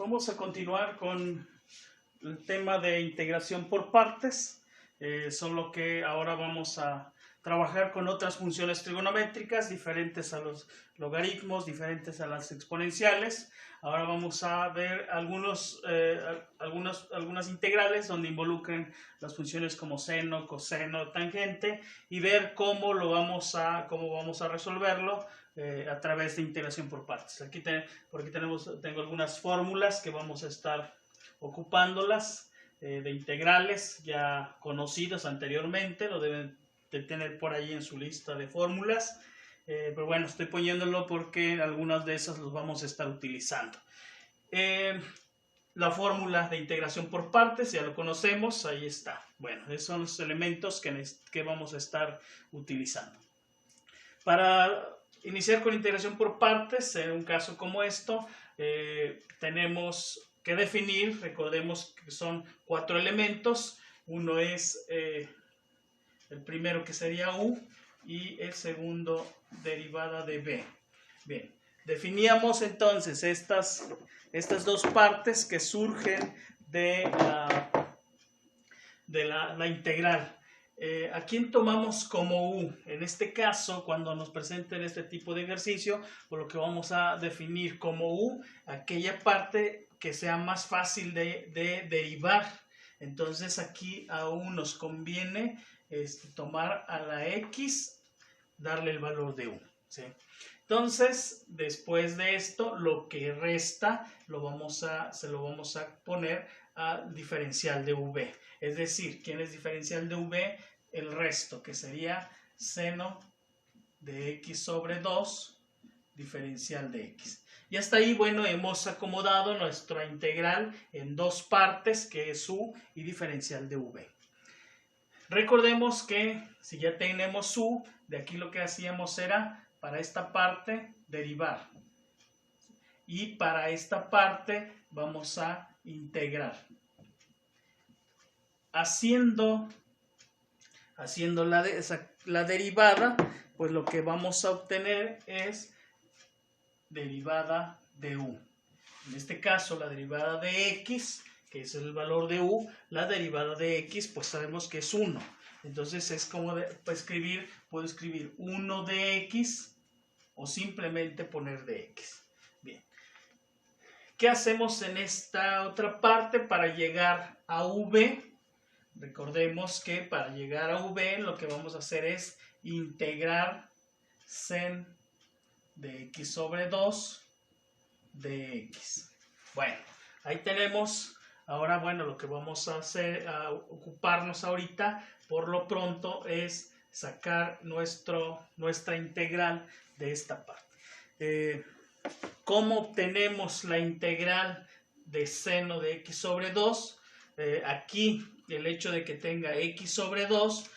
Vamos a continuar con el tema de integración por partes, solo que ahora vamos a trabajar con otras funciones trigonométricas diferentes a los logaritmos, diferentes a las exponenciales. Ahora vamos a ver algunas integrales donde involucren las funciones como seno, coseno, tangente y ver cómo vamos a resolverlo a través de integración por partes. Por aquí tengo algunas fórmulas que vamos a estar ocupándolas de integrales ya conocidas anteriormente, lo deben de tener por ahí en su lista de fórmulas, pero bueno, estoy poniéndolo porque algunas de esas los vamos a estar utilizando. La fórmula de integración por partes ya lo conocemos, ahí está. Bueno, esos son los elementos que vamos a estar utilizando. Para iniciar con integración por partes, en un caso como esto, tenemos que definir, recordemos que son 4 elementos. Uno es el primero, que sería u, y el segundo, derivada de b. Bien, definíamos entonces estas dos partes que surgen de la integral. ¿A quién tomamos como u? En este caso, cuando nos presenten este tipo de ejercicio, por lo que vamos a definir como u, aquella parte que sea más fácil de derivar. Entonces aquí a u nos conviene tomar a la x, darle el valor de u, ¿sí? Entonces, después de esto, lo que resta se lo vamos a poner al diferencial de v. Es decir, ¿quién es diferencial de v? El resto, que sería seno de x sobre 2, diferencial de x. Y hasta ahí, bueno, hemos acomodado nuestra integral en dos partes, que es u y diferencial de v. Recordemos que si ya tenemos u, de aquí lo que hacíamos era, para esta parte, derivar. Y para esta parte vamos a integrar. Haciendo la derivada, pues lo que vamos a obtener es derivada de u. En este caso, la derivada de x, que es el valor de u, la derivada de x, pues sabemos que es 1. Entonces es como puedo escribir 1 de x o simplemente poner de x. Bien. ¿Qué hacemos en esta otra parte para llegar a v? Recordemos que para llegar a v lo que vamos a hacer es integrar sen de x sobre 2 de x. Bueno, ahí tenemos. Ahora, bueno, lo que vamos a hacer, a ocuparnos ahorita, por lo pronto, es sacar nuestra integral de esta parte. ¿Cómo obtenemos la integral de seno de x sobre 2? Aquí, el hecho de que tenga x sobre 2,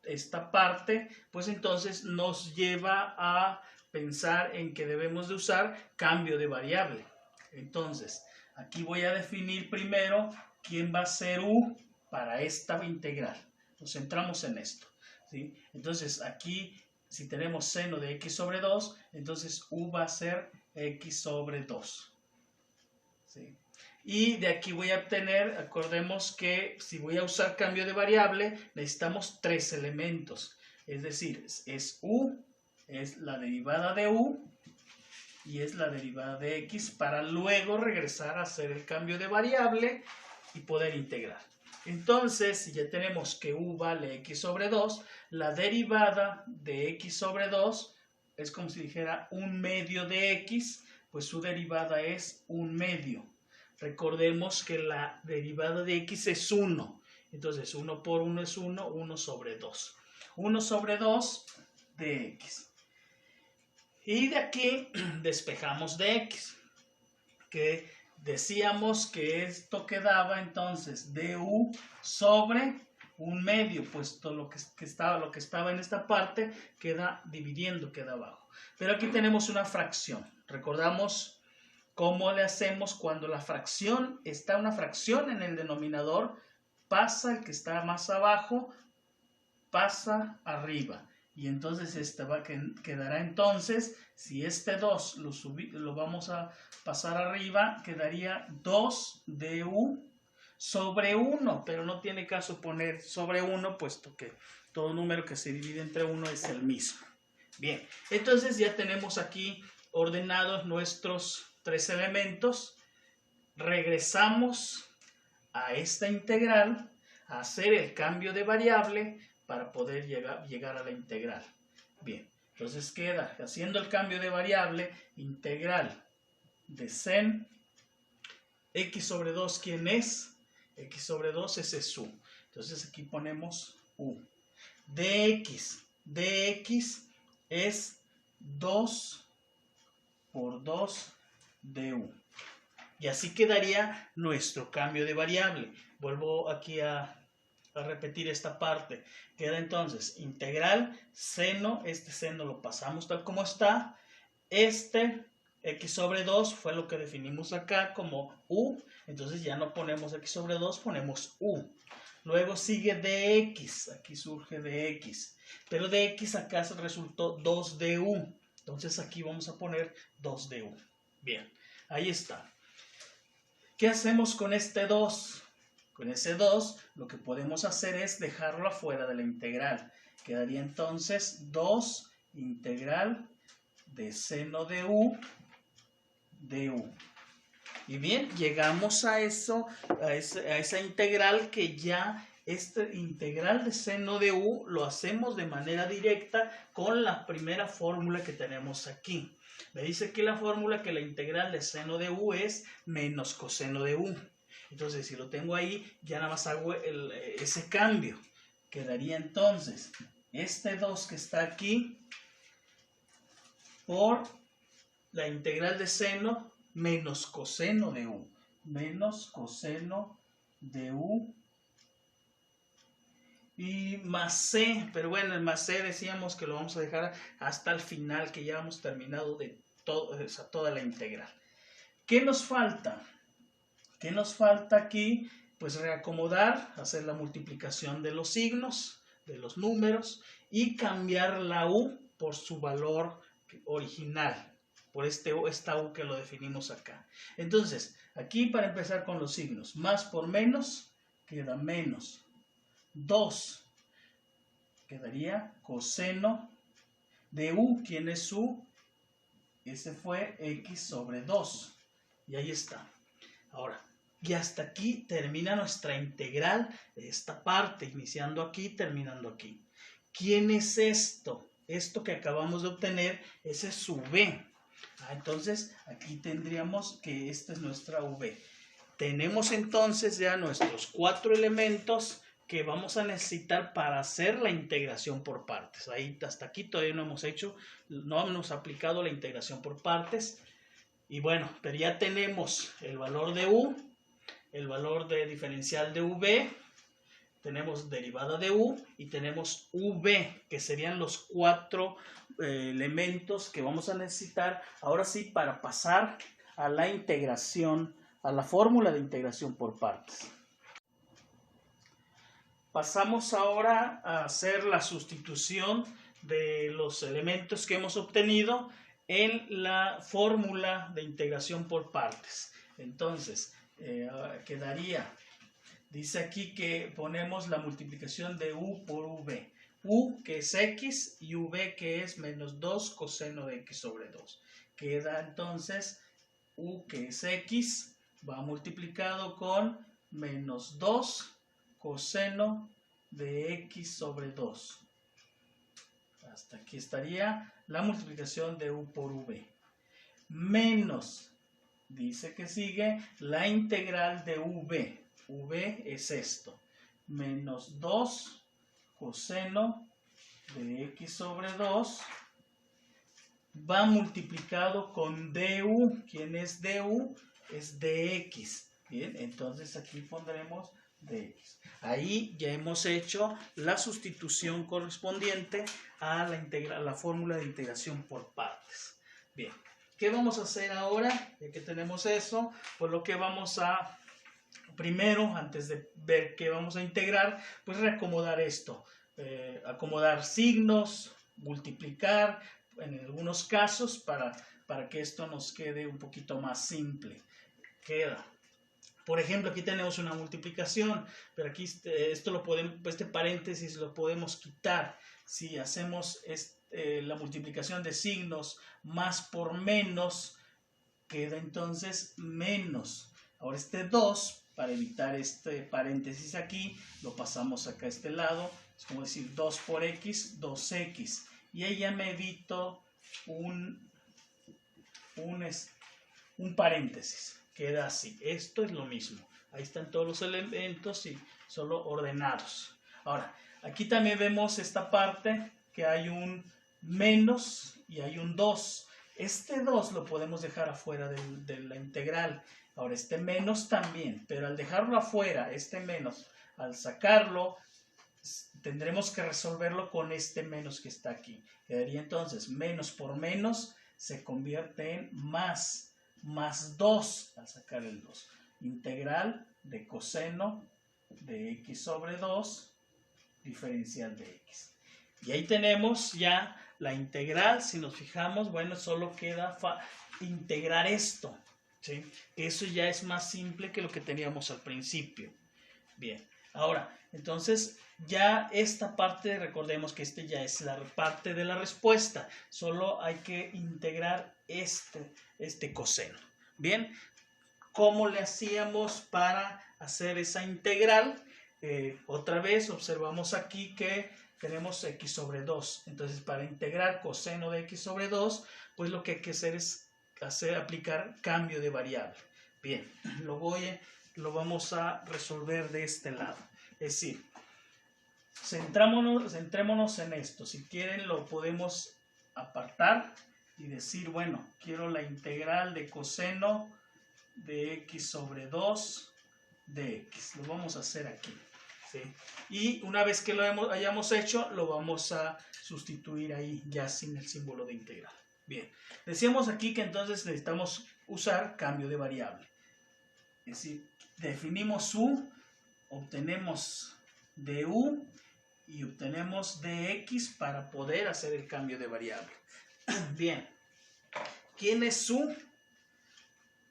esta parte, pues entonces nos lleva a pensar en que debemos de usar cambio de variable. Entonces, aquí voy a definir primero quién va a ser u para esta integral. Nos centramos en esto, ¿sí? Entonces, aquí, si tenemos seno de x sobre 2, entonces u va a ser x sobre 2. ¿Sí? Y de aquí voy a obtener, acordemos que si voy a usar cambio de variable, necesitamos 3 elementos. Es decir, es u, es la derivada de u y es la derivada de x, para luego regresar a hacer el cambio de variable y poder integrar. Entonces, si ya tenemos que u vale x sobre 2, la derivada de x sobre 2 es como si dijera 1/2 de x, pues su derivada es 1/2. Recordemos que la derivada de x es 1. Entonces, 1 por 1 es 1, 1 sobre 2. 1 sobre 2 de x. Y de aquí despejamos de x, que decíamos que esto quedaba entonces du sobre 1/2, puesto lo que estaba en esta parte queda dividiendo, queda abajo. Pero aquí tenemos una fracción. Recordamos cómo le hacemos cuando una fracción en el denominador, pasa el que está más abajo, pasa arriba. Y entonces quedará entonces, si este 2 lo vamos a pasar arriba, quedaría 2 du sobre 1, pero no tiene caso poner sobre 1, puesto que todo número que se divide entre 1 es el mismo. Bien, entonces ya tenemos aquí ordenados nuestros 3 elementos. Regresamos a esta integral a hacer el cambio de variable para poder llegar a la integral. Bien, entonces queda, haciendo el cambio de variable, integral de sen x sobre 2, ¿quién es? X sobre 2, ese es u. Entonces aquí ponemos u. Dx es 2 por 2 du. Y así quedaría nuestro cambio de variable. Vuelvo aquí a repetir esta parte. Queda entonces integral seno, este seno lo pasamos tal como está. Este x sobre 2 fue lo que definimos acá como u. Entonces ya no ponemos x sobre 2, ponemos u. Luego sigue dx, aquí surge dx. Pero dx acá se resultó 2 du. Entonces aquí vamos a poner 2 du. Bien, ahí está. ¿Qué hacemos con este 2? Con ese 2 lo que podemos hacer es dejarlo afuera de la integral. Quedaría entonces 2 integral de seno de u du. Y bien, llegamos a eso, a esa integral que ya este integral de seno de u lo hacemos de manera directa con la primera fórmula que tenemos aquí. Me dice aquí la fórmula que la integral de seno de u es menos coseno de u. Entonces, si lo tengo ahí, ya nada más hago ese cambio. Quedaría entonces este 2 que está aquí por la integral de seno menos coseno de u. Menos coseno de u. Y más c, pero bueno, el más c decíamos que lo vamos a dejar hasta el final, que ya hemos terminado de toda la integral. ¿Qué nos falta? ¿Qué nos falta aquí? Pues reacomodar, hacer la multiplicación de los signos, de los números, y cambiar la u por su valor original, por esta u que lo definimos acá. Entonces, aquí para empezar con los signos, más por menos, queda menos 2, quedaría coseno de u. ¿Quién es u? Ese fue x sobre 2. Y ahí está. Ahora, y hasta aquí termina nuestra integral de esta parte, iniciando aquí, terminando aquí. ¿Quién es esto? Esto que acabamos de obtener, ese es su v. Entonces, aquí tendríamos que esta es nuestra v. Tenemos entonces ya nuestros 4 elementos que vamos a necesitar para hacer la integración por partes. Ahí hasta aquí todavía no hemos aplicado la integración por partes. Y bueno, pero ya tenemos el valor de u, el valor de diferencial de v, tenemos derivada de u y tenemos v, que serían los 4 elementos que vamos a necesitar ahora sí para pasar a la integración, a la fórmula de integración por partes. Pasamos ahora a hacer la sustitución de los elementos que hemos obtenido en la fórmula de integración por partes. Entonces, quedaría, dice aquí que ponemos la multiplicación de u por v. U que es x y v que es menos 2 coseno de x sobre 2. Queda entonces u que es x va multiplicado con menos 2 coseno de x sobre 2. Hasta aquí estaría la multiplicación de u por v. Menos, dice que sigue la integral de v. v es esto. Menos 2 coseno de x sobre 2 va multiplicado con du. ¿Quién es du? Es dx. Bien, entonces aquí pondremos dx. Ahí ya hemos hecho la sustitución correspondiente a la fórmula de integración por partes. Bien, ¿qué vamos a hacer ahora? Ya que tenemos eso, pues lo que vamos a, primero, antes de ver qué vamos a integrar, pues reacomodar esto. Acomodar signos, multiplicar en algunos casos para que esto nos quede un poquito más simple. Queda. Por ejemplo, aquí tenemos una multiplicación, pero aquí esto lo podemos, este paréntesis lo podemos quitar. Si hacemos la multiplicación de signos más por menos, queda entonces menos. Ahora este 2, para evitar este paréntesis aquí, lo pasamos acá a este lado. Es como decir 2 por x, 2x. Y ahí ya me evito un paréntesis. Queda así. Esto es lo mismo. Ahí están todos los elementos y solo ordenados. Ahora, aquí también vemos esta parte que hay un menos y hay un 2. Este 2 lo podemos dejar afuera de la integral. Ahora, este menos también, pero al dejarlo afuera, este menos, al sacarlo, tendremos que resolverlo con este menos que está aquí. Quedaría entonces menos por menos se convierte en más 2 al sacar el 2. Integral de coseno de x sobre 2 diferencial de x. Y ahí tenemos ya la integral. Si nos fijamos, bueno, solo queda integrar esto, ¿sí? Eso ya es más simple que lo que teníamos al principio. Bien, ahora, entonces ya esta parte, recordemos que ya es la parte de la respuesta. Solo hay que integrar este coseno. Bien, ¿cómo le hacíamos para hacer esa integral? Otra vez observamos aquí que tenemos x sobre 2. Entonces, para integrar coseno de x sobre 2, pues lo que hay que hacer es aplicar cambio de variable. Bien, lo vamos a resolver de este lado. Es decir, centrémonos en esto. Si quieren, lo podemos apartar y decir, bueno, quiero la integral de coseno de x sobre 2 de x. Lo vamos a hacer aquí, ¿sí? Y una vez que lo hayamos hecho, lo vamos a sustituir ahí ya sin el símbolo de integral. Bien, decíamos aquí que entonces necesitamos usar cambio de variable. Es decir, definimos u, obtenemos du y obtenemos dx para poder hacer el cambio de variable. Bien, ¿quién es u?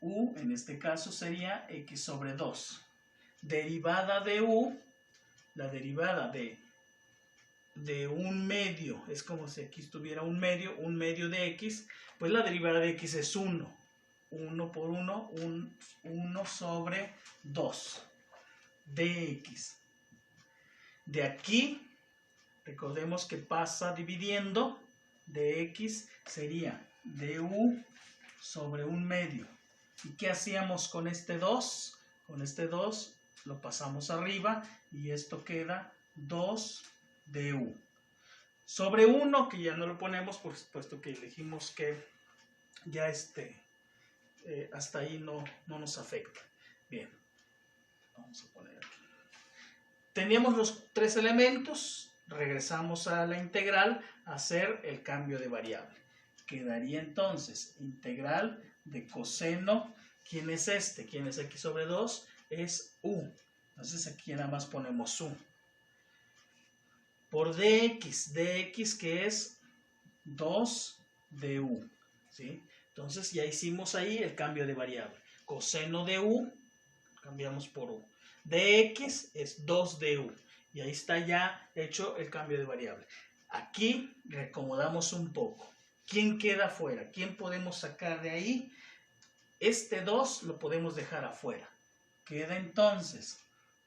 U en este caso sería x sobre 2. Derivada de u, la derivada de un medio, es como si aquí estuviera un medio de x, pues la derivada de x es 1. 1 por 1, 1 sobre 2 dx. De aquí, recordemos que pasa dividiendo, dx sería du sobre un medio. ¿Y qué hacíamos con este 2? Con este 2 lo pasamos arriba y esto queda 2 du. Sobre 1, que ya no lo ponemos, por supuesto que elegimos que ya hasta ahí no nos afecta. Bien, vamos a poner aquí. Teníamos los tres elementos, regresamos a la integral a hacer el cambio de variable. Quedaría entonces integral de coseno. ¿Quién es este? ¿Quién es x sobre 2? Es u. Entonces aquí nada más ponemos u. Por dx, dx que es 2 du. ¿Sí? Entonces ya hicimos ahí el cambio de variable. Coseno de u, cambiamos por u. Dx es 2 du. Y ahí está ya hecho el cambio de variable. Aquí reacomodamos un poco. ¿Quién queda afuera? ¿Quién podemos sacar de ahí? Este 2 lo podemos dejar afuera. Queda entonces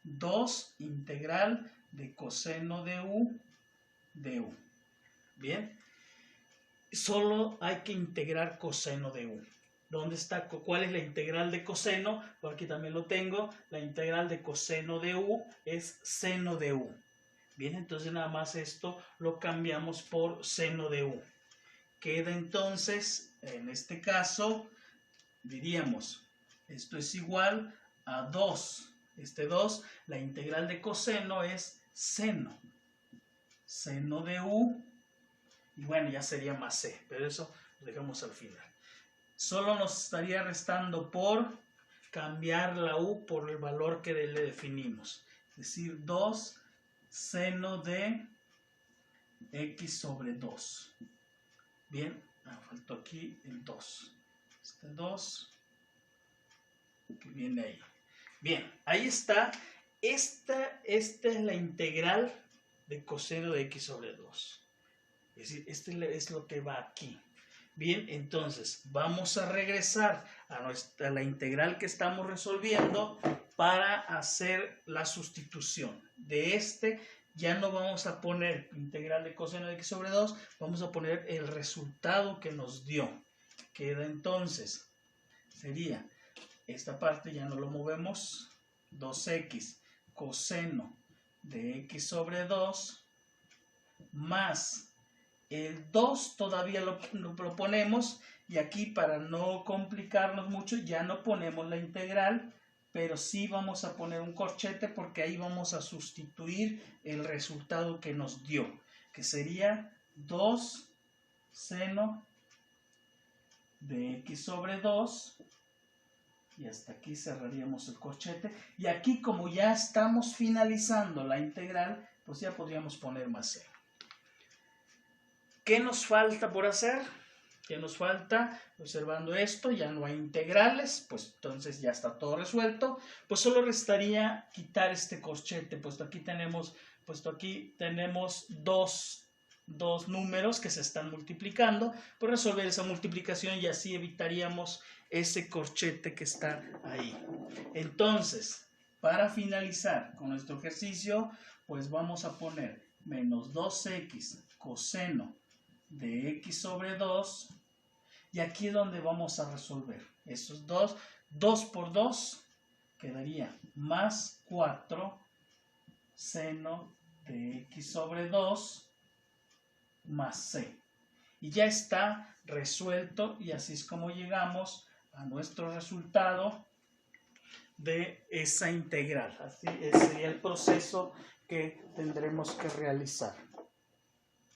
2 integral de coseno de u de u. Bien. Solo hay que integrar coseno de u. ¿Dónde está? ¿Cuál es la integral de coseno? Por aquí también lo tengo. La integral de coseno de u es seno de u. Bien, entonces nada más esto lo cambiamos por seno de u. Queda entonces, en este caso, diríamos, esto es igual a 2. Este 2, la integral de coseno es seno. Seno de u. Y bueno, ya sería más c, pero eso lo dejamos al final. Solo nos estaría restando por cambiar la u por el valor que le definimos. Es decir, 2 seno de x sobre 2. Bien, faltó aquí el 2. Este 2 que viene ahí. Bien, ahí está. Esta es la integral de coseno de x sobre 2. Es decir, este es lo que va aquí. Bien, entonces vamos a regresar a la integral que estamos resolviendo para hacer la sustitución. De ya no vamos a poner integral de coseno de x sobre 2, vamos a poner el resultado que nos dio. Queda entonces, sería, esta parte ya no lo movemos, 2x coseno de x sobre 2 más el 2 todavía lo ponemos, y aquí para no complicarnos mucho ya no ponemos la integral, pero sí vamos a poner un corchete porque ahí vamos a sustituir el resultado que nos dio, que sería 2 seno de x sobre 2, y hasta aquí cerraríamos el corchete, y aquí como ya estamos finalizando la integral, pues ya podríamos poner más seno. ¿Qué nos falta por hacer? ¿Qué nos falta? Observando esto, ya no hay integrales, pues entonces ya está todo resuelto. Pues solo restaría quitar este corchete, puesto aquí tenemos dos números que se están multiplicando. Pues resolver esa multiplicación y así evitaríamos ese corchete que está ahí. Entonces, para finalizar con nuestro ejercicio, pues vamos a poner menos 2x coseno de x sobre 2, y aquí es donde vamos a resolver esos 2 por 2 quedaría más 4 seno de x sobre 2 más c, y ya está resuelto, y así es como llegamos a nuestro resultado de esa integral. Así sería el proceso que tendremos que realizar.